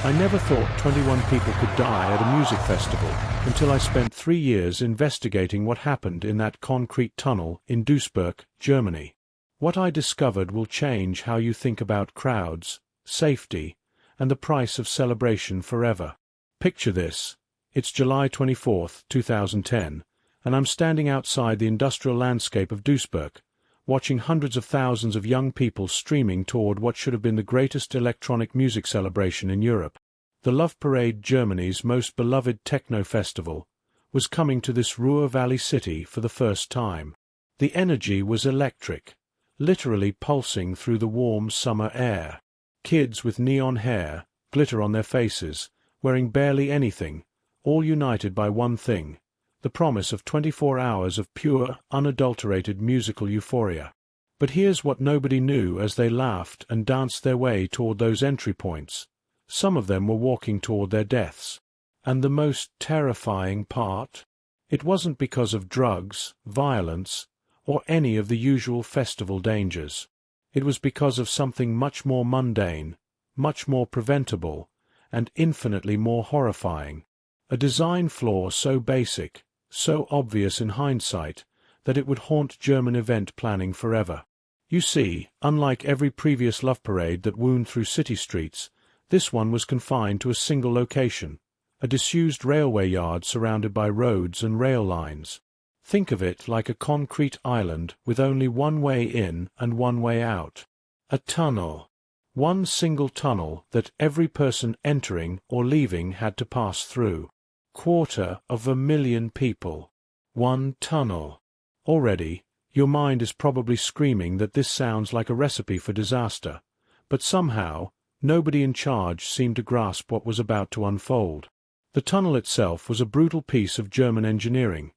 I never thought 21 people could die at a music festival until I spent 3 years investigating what happened in that concrete tunnel in Duisburg, Germany. What I discovered will change how you think about crowds, safety, and the price of celebration forever. Picture this. It's July 24, 2010, and I'm standing outside the industrial landscape of Duisburg, watching hundreds of thousands of young people streaming toward what should have been the greatest electronic music celebration in Europe. The Loveparade, Germany's most beloved techno festival, was coming to this Ruhr Valley city for the first time. The energy was electric, literally pulsing through the warm summer air. Kids with neon hair, glitter on their faces, wearing barely anything, all united by one thing: the promise of 24 hours of pure, unadulterated musical euphoria. But here's what nobody knew as they laughed and danced their way toward those entry points. Some of them were walking toward their deaths. And the most terrifying part? It wasn't because of drugs, violence, or any of the usual festival dangers. It was because of something much more mundane, much more preventable, and infinitely more horrifying. A design flaw so basic, so obvious in hindsight, that it would haunt German event planning forever. You see, unlike every previous Loveparade that wound through city streets, this one was confined to a single location, a disused railway yard surrounded by roads and rail lines. Think of it like a concrete island with only one way in and one way out. A tunnel. One single tunnel that every person entering or leaving had to pass through. 250,000 people. One tunnel. Already, your mind is probably screaming that this sounds like a recipe for disaster, but somehow, nobody in charge seemed to grasp what was about to unfold. The tunnel itself was a brutal piece of German engineering.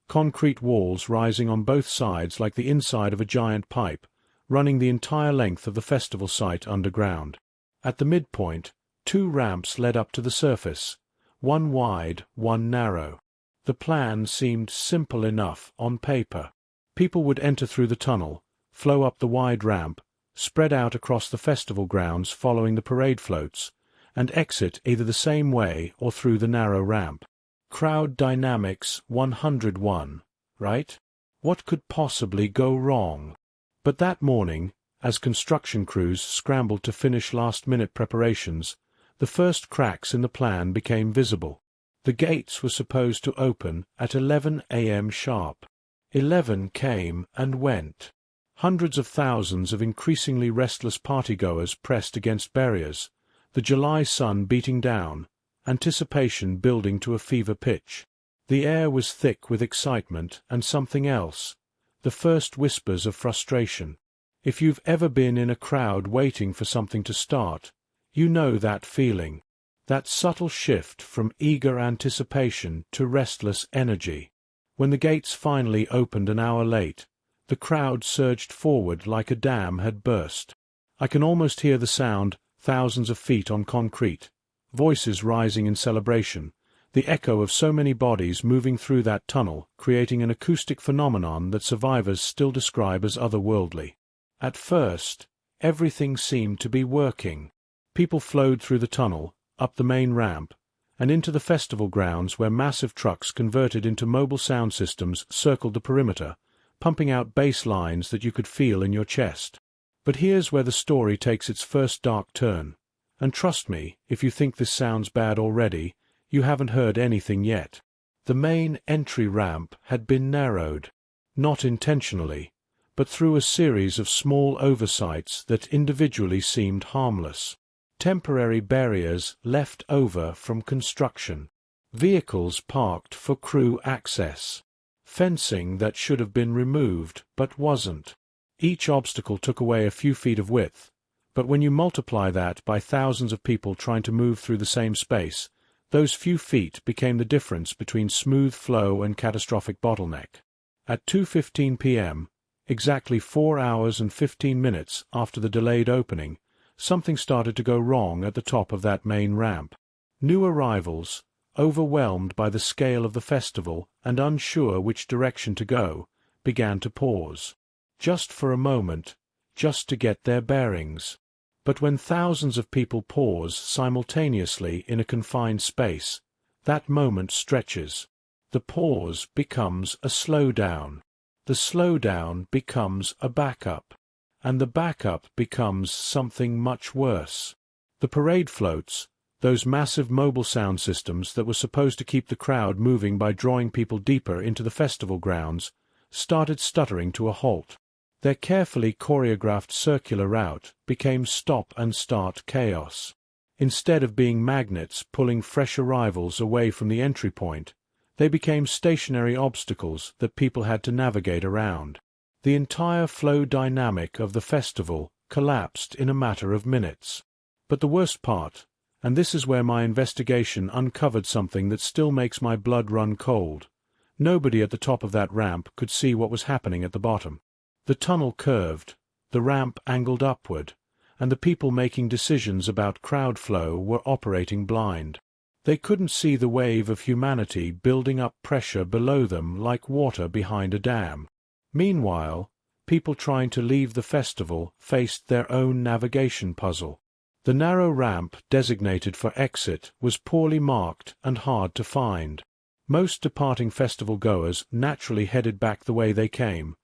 Concrete walls rising on both sides like the inside of a giant pipe, running the entire length of the festival site underground. At the midpoint, 2 ramps led up to the surface, one wide, one narrow. The plan seemed simple enough on paper. People would enter through the tunnel, flow up the wide ramp, spread out across the festival grounds following the parade floats, and exit either the same way or through the narrow ramp. Crowd dynamics 101, right? What could possibly go wrong? But that morning, as construction crews scrambled to finish last-minute preparations, the first cracks in the plan became visible. The gates were supposed to open at 11 a.m. sharp. 11 came and went. Hundreds of thousands of increasingly restless partygoers pressed against barriers, the July sun beating down, anticipation building to a fever pitch. The air was thick with excitement and something else, the first whispers of frustration. If you've ever been in a crowd waiting for something to start, you know that feeling, that subtle shift from eager anticipation to restless energy. When the gates finally opened an hour late, the crowd surged forward like a dam had burst. I can almost hear the sound, thousands of feet on concrete, voices rising in celebration, the echo of so many bodies moving through that tunnel, creating an acoustic phenomenon that survivors still describe as otherworldly. At first, everything seemed to be working. People flowed through the tunnel, up the main ramp, and into the festival grounds where massive trucks converted into mobile sound systems circled the perimeter, pumping out bass lines that you could feel in your chest. But here's where the story takes its first dark turn. And trust me, if you think this sounds bad already, you haven't heard anything yet. The main entry ramp had been narrowed. Not intentionally, but through a series of small oversights that individually seemed harmless. Temporary barriers left over from construction. Vehicles parked for crew access. Fencing that should have been removed but wasn't. Each obstacle took away a few feet of width, but when you multiply that by thousands of people trying to move through the same space, those few feet became the difference between smooth flow and catastrophic bottleneck. At 2:15 p.m., exactly 4 hours and 15 minutes after the delayed opening, something started to go wrong at the top of that main ramp. New arrivals, overwhelmed by the scale of the festival and unsure which direction to go, began to pause. Just for a moment, just to get their bearings. But when thousands of people pause simultaneously in a confined space, that moment stretches. The pause becomes a slowdown. The slowdown becomes a backup. And the backup becomes something much worse. The parade floats, those massive mobile sound systems that were supposed to keep the crowd moving by drawing people deeper into the festival grounds, started stuttering to a halt. Their carefully choreographed circular route became stop-and-start chaos. Instead of being magnets pulling fresh arrivals away from the entry point, they became stationary obstacles that people had to navigate around. The entire flow dynamic of the festival collapsed in a matter of minutes. But the worst part, and this is where my investigation uncovered something that still makes my blood run cold, nobody at the top of that ramp could see what was happening at the bottom. The tunnel curved, the ramp angled upward, and the people making decisions about crowd flow were operating blind. They couldn't see the wave of humanity building up pressure below them like water behind a dam. Meanwhile, people trying to leave the festival faced their own navigation puzzle. The narrow ramp designated for exit was poorly marked and hard to find. Most departing festival goers naturally headed back the way they came,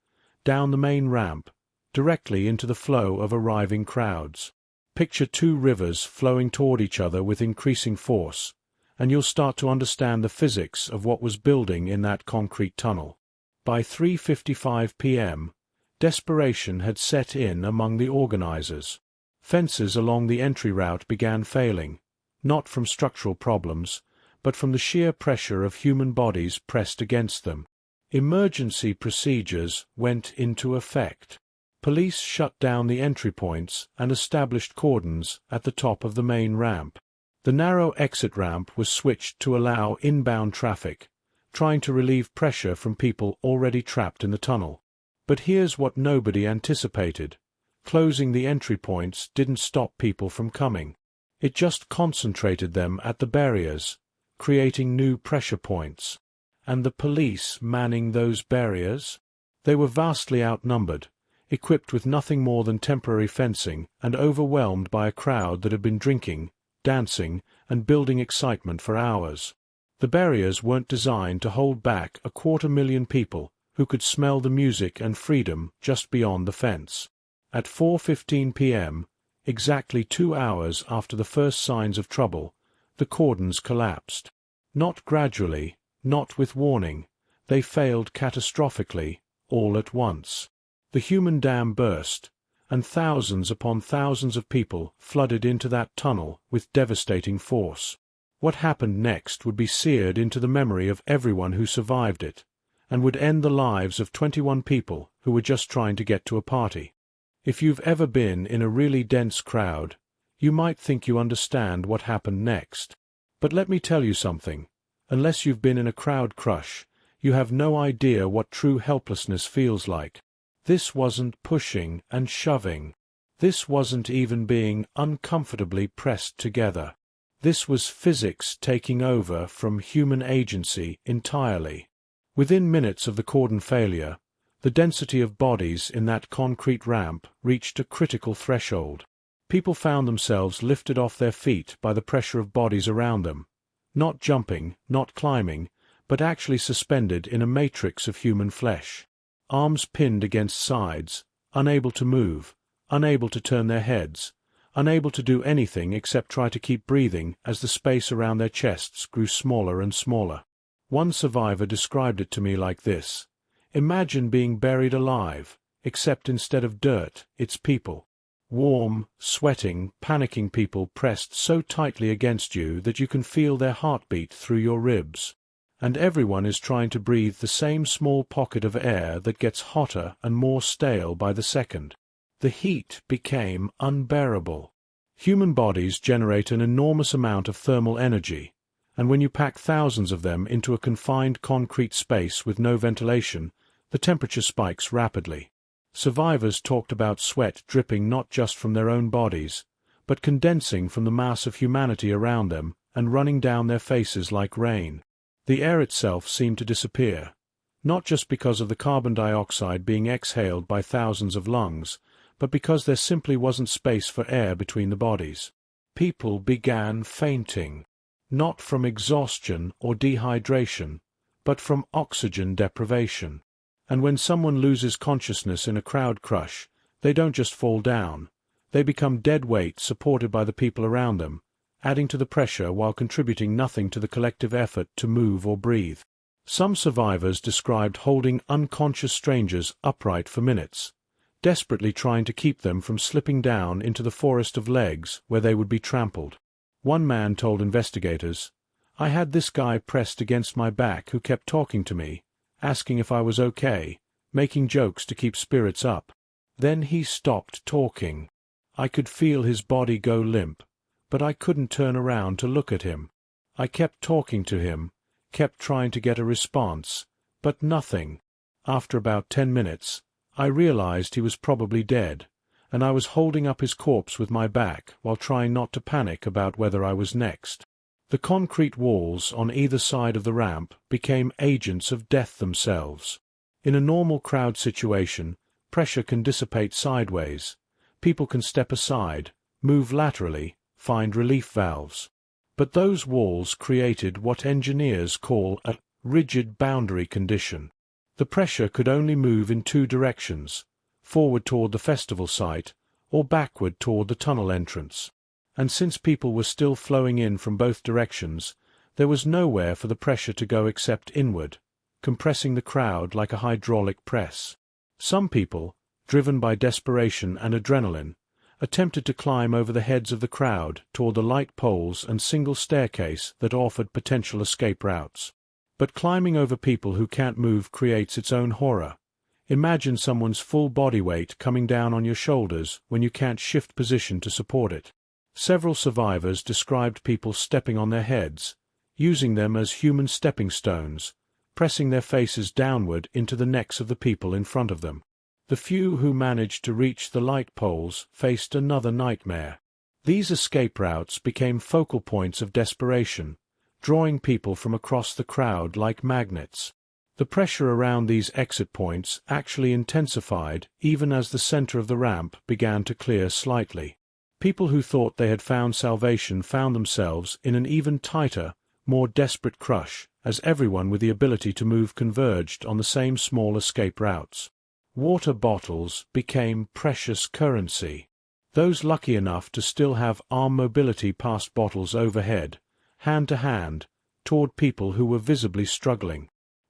down the main ramp, directly into the flow of arriving crowds. Picture two rivers flowing toward each other with increasing force, and you'll start to understand the physics of what was building in that concrete tunnel. By 3:55 p.m., desperation had set in among the organizers. Fences along the entry route began failing, not from structural problems, but from the sheer pressure of human bodies pressed against them. Emergency procedures went into effect. Police shut down the entry points and established cordons at the top of the main ramp. The narrow exit ramp was switched to allow inbound traffic, trying to relieve pressure from people already trapped in the tunnel. But here's what nobody anticipated. Closing the entry points didn't stop people from coming. It just concentrated them at the barriers, creating new pressure points. And the police manning those barriers? They were vastly outnumbered, equipped with nothing more than temporary fencing and overwhelmed by a crowd that had been drinking, dancing, and building excitement for hours. The barriers weren't designed to hold back 250,000 people who could smell the music and freedom just beyond the fence. At 4:15 p.m., exactly 2 hours after the first signs of trouble, the cordons collapsed. Not gradually, not with warning, they failed catastrophically, all at once. The human dam burst, and thousands upon thousands of people flooded into that tunnel with devastating force. What happened next would be seared into the memory of everyone who survived it, and would end the lives of 21 people who were just trying to get to a party. If you've ever been in a really dense crowd, you might think you understand what happened next. But let me tell you something. Unless you've been in a crowd crush, you have no idea what true helplessness feels like. This wasn't pushing and shoving. This wasn't even being uncomfortably pressed together. This was physics taking over from human agency entirely. Within minutes of the cordon failure, the density of bodies in that concrete ramp reached a critical threshold. People found themselves lifted off their feet by the pressure of bodies around them, not jumping, not climbing, but actually suspended in a matrix of human flesh. Arms pinned against sides, unable to move, unable to turn their heads, unable to do anything except try to keep breathing as the space around their chests grew smaller and smaller. One survivor described it to me like this: imagine being buried alive, except instead of dirt, it's people. Warm, sweating, panicking people pressed so tightly against you that you can feel their heartbeat through your ribs. And everyone is trying to breathe the same small pocket of air that gets hotter and more stale by the second. The heat became unbearable. Human bodies generate an enormous amount of thermal energy, and when you pack thousands of them into a confined concrete space with no ventilation, the temperature spikes rapidly. Survivors talked about sweat dripping not just from their own bodies, but condensing from the mass of humanity around them and running down their faces like rain. The air itself seemed to disappear, not just because of the carbon dioxide being exhaled by thousands of lungs, but because there simply wasn't space for air between the bodies. People began fainting, not from exhaustion or dehydration, but from oxygen deprivation. And when someone loses consciousness in a crowd crush, they don't just fall down, they become dead weight supported by the people around them, adding to the pressure while contributing nothing to the collective effort to move or breathe. Some survivors described holding unconscious strangers upright for minutes, desperately trying to keep them from slipping down into the forest of legs where they would be trampled. One man told investigators, "I had this guy pressed against my back who kept talking to me, asking if I was okay, making jokes to keep spirits up. Then he stopped talking. I could feel his body go limp, but I couldn't turn around to look at him. I kept talking to him, kept trying to get a response, but nothing. After about 10 minutes, I realized he was probably dead, and I was holding up his corpse with my back while trying not to panic about whether I was next." The concrete walls on either side of the ramp became agents of death themselves. In a normal crowd situation, pressure can dissipate sideways. People can step aside, move laterally, find relief valves. But those walls created what engineers call a rigid boundary condition. The pressure could only move in two directions, forward toward the festival site or backward toward the tunnel entrance. And since people were still flowing in from both directions, there was nowhere for the pressure to go except inward, compressing the crowd like a hydraulic press. Some people, driven by desperation and adrenaline, attempted to climb over the heads of the crowd toward the light poles and single staircase that offered potential escape routes. But climbing over people who can't move creates its own horror. Imagine someone's full body weight coming down on your shoulders when you can't shift position to support it. Several survivors described people stepping on their heads, using them as human stepping stones, pressing their faces downward into the necks of the people in front of them. The few who managed to reach the light poles faced another nightmare. These escape routes became focal points of desperation, drawing people from across the crowd like magnets. The pressure around these exit points actually intensified even as the center of the ramp began to clear slightly. People who thought they had found salvation found themselves in an even tighter, more desperate crush, as everyone with the ability to move converged on the same small escape routes. Water bottles became precious currency. Those lucky enough to still have arm mobility passed bottles overhead, hand to hand, toward people who were visibly struggling.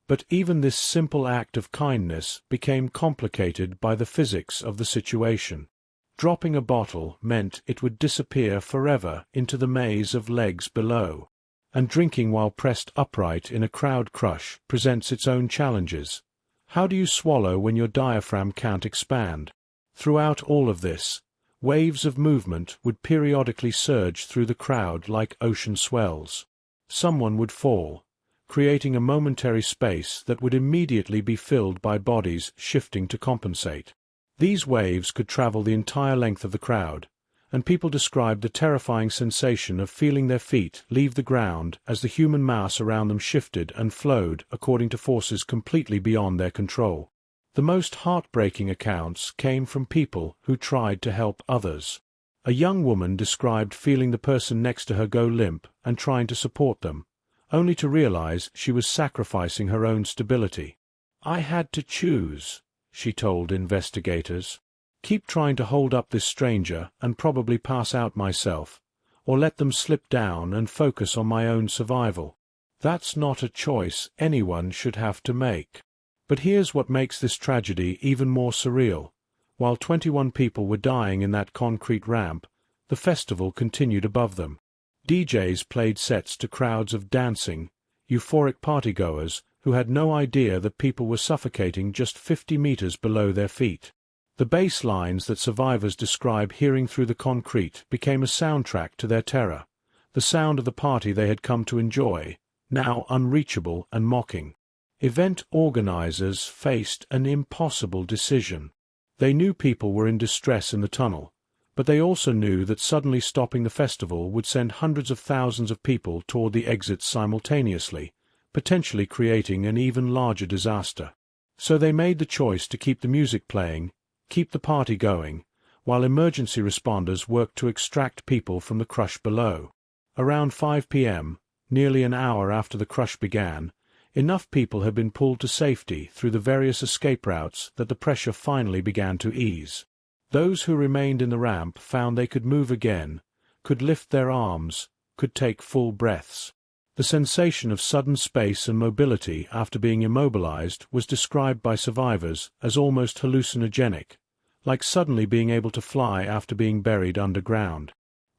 But even this simple act of kindness became complicated by the physics of the situation. Dropping a bottle meant it would disappear forever into the maze of legs below. And drinking while pressed upright in a crowd crush presents its own challenges. How do you swallow when your diaphragm can't expand? Throughout all of this, waves of movement would periodically surge through the crowd like ocean swells. Someone would fall, creating a momentary space that would immediately be filled by bodies shifting to compensate. These waves could travel the entire length of the crowd, and people described the terrifying sensation of feeling their feet leave the ground as the human mass around them shifted and flowed according to forces completely beyond their control. The most heartbreaking accounts came from people who tried to help others. A young woman described feeling the person next to her go limp and trying to support them, only to realize she was sacrificing her own stability. "I had to choose," she told investigators. "Keep trying to hold up this stranger and probably pass out myself, or let them slip down and focus on my own survival. That's not a choice anyone should have to make." But here's what makes this tragedy even more surreal. While 21 people were dying in that concrete ramp, the festival continued above them. DJs played sets to crowds of dancing, euphoric partygoers who had no idea that people were suffocating just 50 meters below their feet. The bass lines that survivors describe hearing through the concrete became a soundtrack to their terror, the sound of the party they had come to enjoy, now unreachable and mocking. Event organizers faced an impossible decision. They knew people were in distress in the tunnel, but they also knew that suddenly stopping the festival would send hundreds of thousands of people toward the exits simultaneously, potentially creating an even larger disaster. So they made the choice to keep the music playing, keep the party going, while emergency responders worked to extract people from the crush below. Around 5 p.m., nearly an hour after the crush began, enough people had been pulled to safety through the various escape routes that the pressure finally began to ease. Those who remained in the ramp found they could move again, could lift their arms, could take full breaths. The sensation of sudden space and mobility after being immobilized was described by survivors as almost hallucinogenic, like suddenly being able to fly after being buried underground.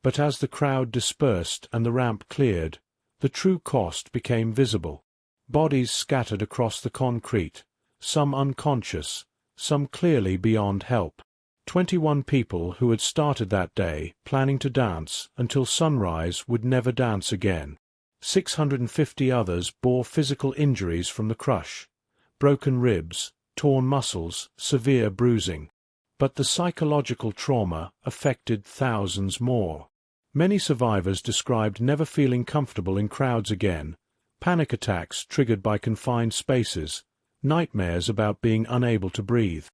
But as the crowd dispersed and the ramp cleared, the true cost became visible. Bodies scattered across the concrete, some unconscious, some clearly beyond help. 21 people who had started that day planning to dance until sunrise would never dance again. 650 others bore physical injuries from the crush, broken ribs, torn muscles, severe bruising. But the psychological trauma affected thousands more. Many survivors described never feeling comfortable in crowds again, panic attacks triggered by confined spaces, nightmares about being unable to breathe.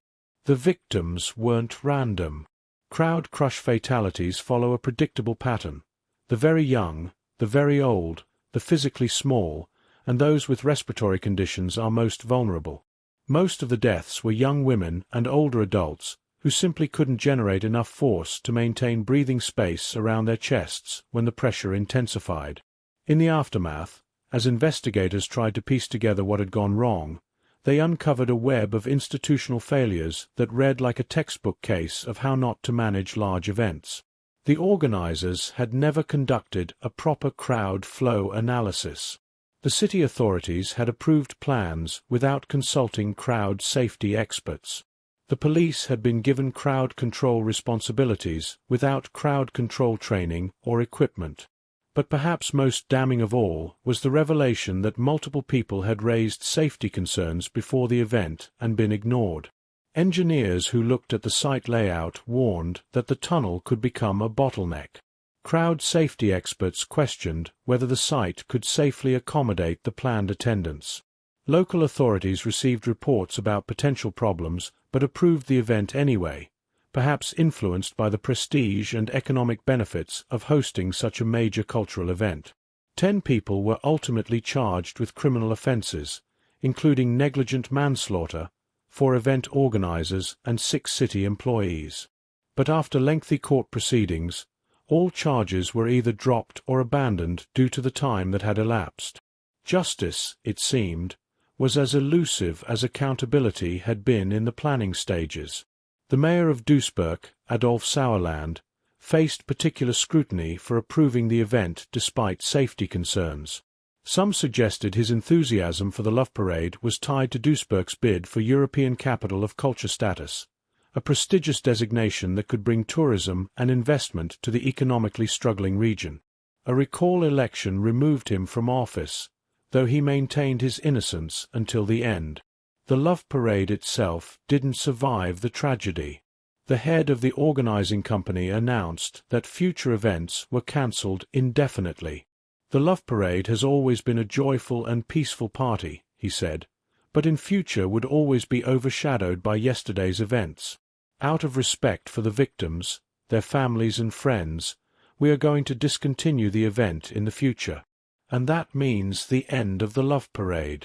The victims weren't random. Crowd crush fatalities follow a predictable pattern. The very young, the very old, the physically small, and those with respiratory conditions are most vulnerable. Most of the deaths were young women and older adults who simply couldn't generate enough force to maintain breathing space around their chests when the pressure intensified. In the aftermath, as investigators tried to piece together what had gone wrong, they uncovered a web of institutional failures that read like a textbook case of how not to manage large events. The organizers had never conducted a proper crowd flow analysis. The city authorities had approved plans without consulting crowd safety experts. The police had been given crowd control responsibilities without crowd control training or equipment. But perhaps most damning of all was the revelation that multiple people had raised safety concerns before the event and been ignored. Engineers who looked at the site layout warned that the tunnel could become a bottleneck. Crowd safety experts questioned whether the site could safely accommodate the planned attendance. Local authorities received reports about potential problems but approved the event anyway, perhaps influenced by the prestige and economic benefits of hosting such a major cultural event. 10 people were ultimately charged with criminal offenses, including negligent manslaughter, 4 event organizers and 6 city employees. But after lengthy court proceedings, all charges were either dropped or abandoned due to the time that had elapsed. Justice, it seemed, was as elusive as accountability had been in the planning stages. The mayor of Duisburg, Adolf Sauerland, faced particular scrutiny for approving the event despite safety concerns. Some suggested his enthusiasm for the Loveparade was tied to Duisburg's bid for European Capital of Culture status, a prestigious designation that could bring tourism and investment to the economically struggling region. A recall election removed him from office, though he maintained his innocence until the end. The Loveparade itself didn't survive the tragedy. The head of the organizing company announced that future events were cancelled indefinitely. The Loveparade has always been a joyful and peaceful party, he said, but in future would always be overshadowed by yesterday's events. Out of respect for the victims, their families and friends, we are going to discontinue the event in the future. And that means the end of the Loveparade.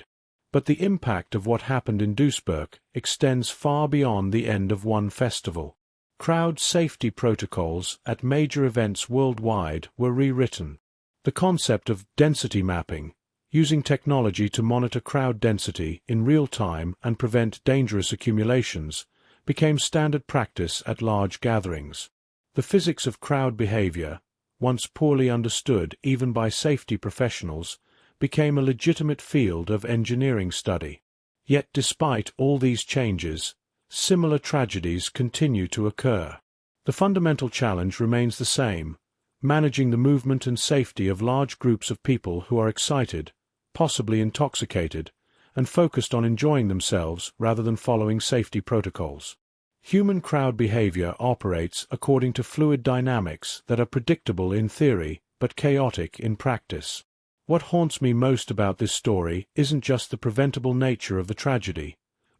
But the impact of what happened in Duisburg extends far beyond the end of one festival. Crowd safety protocols at major events worldwide were rewritten. The concept of density mapping, using technology to monitor crowd density in real time and prevent dangerous accumulations, became standard practice at large gatherings. The physics of crowd behavior, once poorly understood even by safety professionals, became a legitimate field of engineering study. Yet despite all these changes, similar tragedies continue to occur. The fundamental challenge remains the same: managing the movement and safety of large groups of people who are excited, possibly intoxicated, and focused on enjoying themselves rather than following safety protocols. Human crowd behavior operates according to fluid dynamics that are predictable in theory but chaotic in practice. What haunts me most about this story isn't just the preventable nature of the tragedy,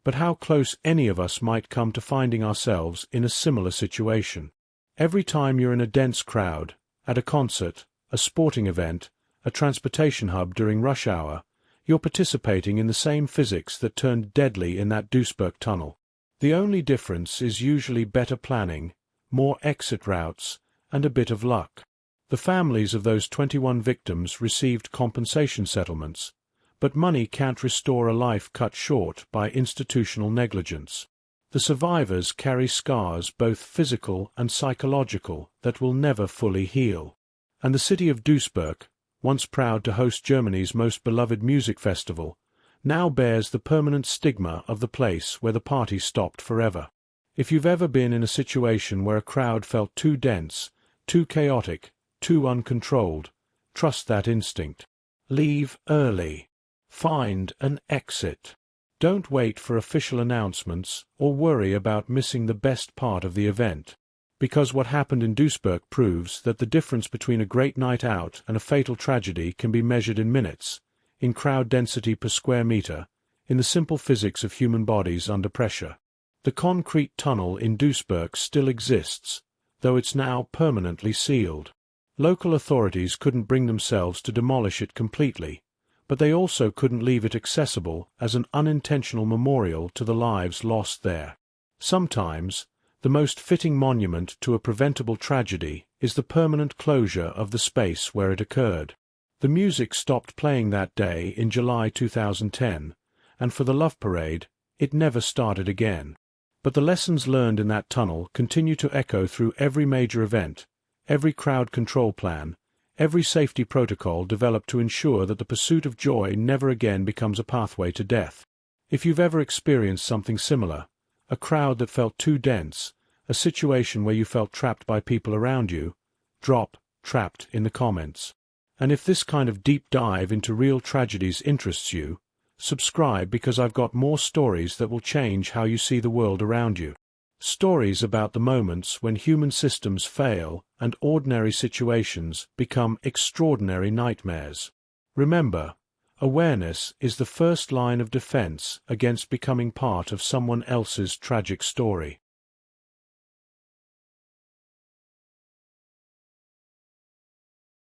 but how close any of us might come to finding ourselves in a similar situation. Every time you're in a dense crowd, at a concert, a sporting event, a transportation hub during rush hour, you're participating in the same physics that turned deadly in that Duisburg tunnel. The only difference is usually better planning, more exit routes, and a bit of luck. The families of those 21 victims received compensation settlements, but money can't restore a life cut short by institutional negligence. The survivors carry scars, both physical and psychological, that will never fully heal. And the city of Duisburg, once proud to host Germany's most beloved music festival, now bears the permanent stigma of the place where the party stopped forever. If you've ever been in a situation where a crowd felt too dense, too chaotic, too uncontrolled, trust that instinct. Leave early. Find an exit. Don't wait for official announcements or worry about missing the best part of the event. Because what happened in Duisburg proves that the difference between a great night out and a fatal tragedy can be measured in minutes, in crowd density per square meter, in the simple physics of human bodies under pressure. The concrete tunnel in Duisburg still exists, though it's now permanently sealed. Local authorities couldn't bring themselves to demolish it completely, but they also couldn't leave it accessible as an unintentional memorial to the lives lost there. Sometimes, the most fitting monument to a preventable tragedy is the permanent closure of the space where it occurred. The music stopped playing that day in July 2010, and for the Loveparade, it never started again. But the lessons learned in that tunnel continue to echo through every major event, every crowd control plan, every safety protocol developed to ensure that the pursuit of joy never again becomes a pathway to death. If you've ever experienced something similar, a crowd that felt too dense, a situation where you felt trapped by people around you, drop "trapped" in the comments. And if this kind of deep dive into real tragedies interests you, subscribe, because I've got more stories that will change how you see the world around you. Stories about the moments when human systems fail and ordinary situations become extraordinary nightmares. Remember, awareness is the first line of defense against becoming part of someone else's tragic story.